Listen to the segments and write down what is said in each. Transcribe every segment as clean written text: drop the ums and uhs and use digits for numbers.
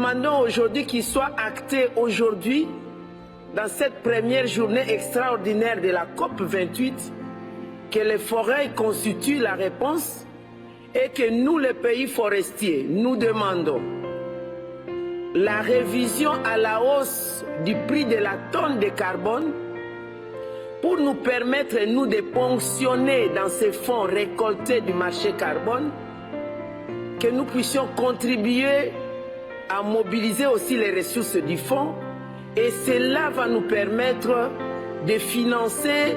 demandons aujourd'hui qu'il soit acté aujourd'hui, dans cette première journée extraordinaire de la COP 28, que les forêts constituent la réponse et que nous, les pays forestiers, nous demandons la révision à la hausse du prix de la tonne de carbone pour nous permettre, nous, de ponctionner dans ces fonds récoltés du marché carbone, que nous puissions contribuer à mobiliser aussi les ressources du fonds, et cela va nous permettre de financer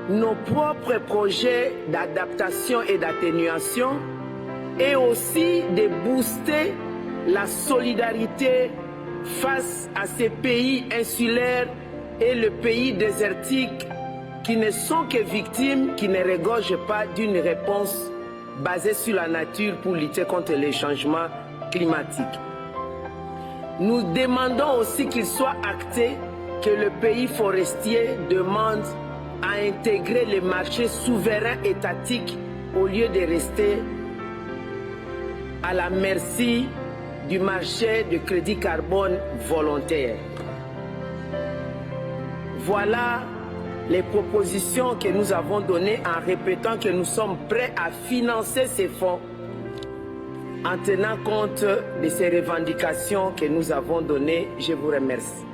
nos propres projets d'adaptation et d'atténuation, et aussi de booster la solidarité face à ces pays insulaires et le pays désertique qui ne sont que victimes, qui ne regorgent pas d'une réponse basée sur la nature pour lutter contre les changements climatiques. Nous demandons aussi qu'il soit acté que le pays forestier demande à intégrer les marchés souverains étatiques au lieu de rester à la merci du marché de crédit carbone volontaire. Voilà les propositions que nous avons données en répétant que nous sommes prêts à financer ces fonds en tenant compte de ces revendications que nous avons données. Je vous remercie.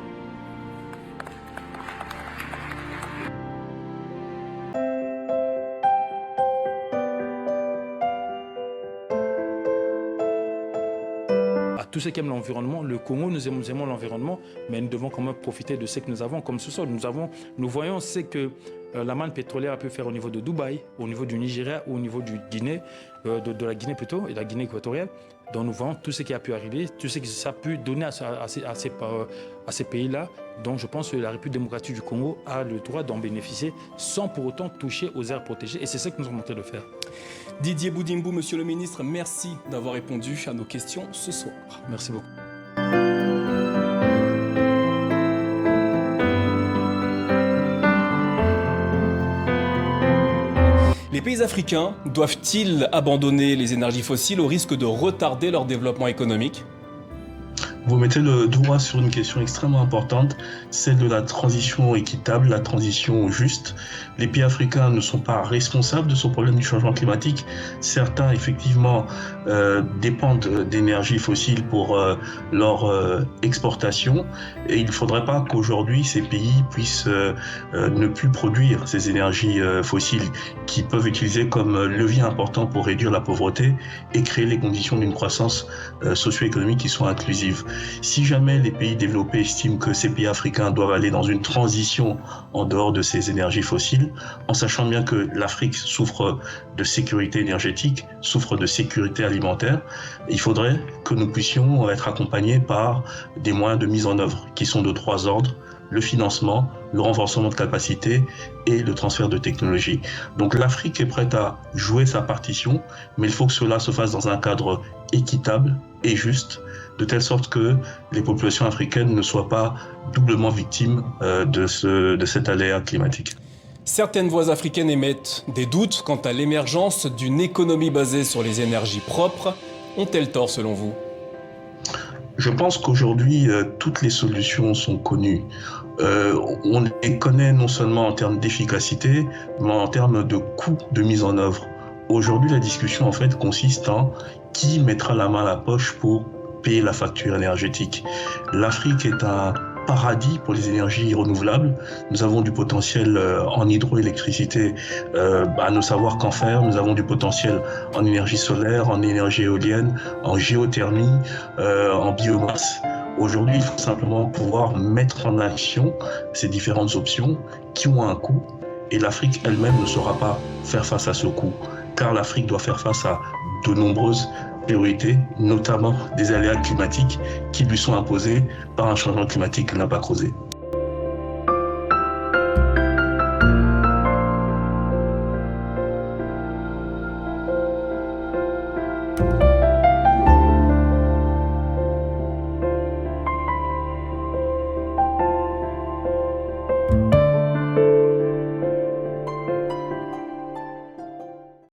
Tous ceux qui aiment l'environnement, le Congo, nous aimons l'environnement, mais nous devons quand même profiter de ce que nous avons comme sous-sol. Nous voyons ce que la manne pétrolière a pu faire au niveau de Dubaï, au niveau du Nigeria, au niveau du Guinée, de la Guinée plutôt, et la Guinée équatoriale. Donc nous voyons tout ce qui a pu arriver, tout ce qui a pu donner à ces pays-là. Donc je pense que la République démocratique du Congo a le droit d'en bénéficier sans pour autant toucher aux aires protégées. Et c'est ce que nous sommes en train de faire. Didier Boudimbo, Monsieur le Ministre, merci d'avoir répondu à nos questions ce soir. Merci beaucoup. Les pays africains doivent-ils abandonner les énergies fossiles au risque de retarder leur développement économique ? Vous mettez le doigt sur une question extrêmement importante, celle de la transition équitable, la transition juste. Les pays africains ne sont pas responsables de ce problème du changement climatique. Certains, effectivement, dépendent d'énergie fossile pour leur exportation. Et il ne faudrait pas qu'aujourd'hui, ces pays puissent ne plus produire ces énergies fossiles qui peuvent utiliser comme levier important pour réduire la pauvreté et créer les conditions d'une croissance socio-économique qui soit inclusive. Si jamais les pays développés estiment que ces pays africains doivent aller dans une transition en dehors de ces énergies fossiles, en sachant bien que l'Afrique souffre de sécurité énergétique, souffre de sécurité alimentaire, il faudrait que nous puissions être accompagnés par des moyens de mise en œuvre qui sont de 3 ordres: le financement, le renforcement de capacité et le transfert de technologie. Donc l'Afrique est prête à jouer sa partition, mais il faut que cela se fasse dans un cadre équitable et juste, de telle sorte que les populations africaines ne soient pas doublement victimes de cet aléa climatique. Certaines voix africaines émettent des doutes quant à l'émergence d'une économie basée sur les énergies propres. Ont-elles tort selon vous ? Je pense qu'aujourd'hui, toutes les solutions sont connues. On les connaît non seulement en termes d'efficacité, mais en termes de coût de mise en œuvre. Aujourd'hui, la discussion en fait consiste en qui mettra la main à la poche pour payer la facture énergétique. L'Afrique est un paradis pour les énergies renouvelables. Nous avons du potentiel en hydroélectricité à ne savoir qu'en faire. Nous avons du potentiel en énergie solaire, en énergie éolienne, en géothermie, en biomasse. Aujourd'hui, il faut simplement pouvoir mettre en action ces différentes options qui ont un coût, et l'Afrique elle-même ne saura pas faire face à ce coût, car l'Afrique doit faire face à de nombreuses priorités, notamment des aléas climatiques qui lui sont imposés par un changement climatique qu'elle n'a pas causé.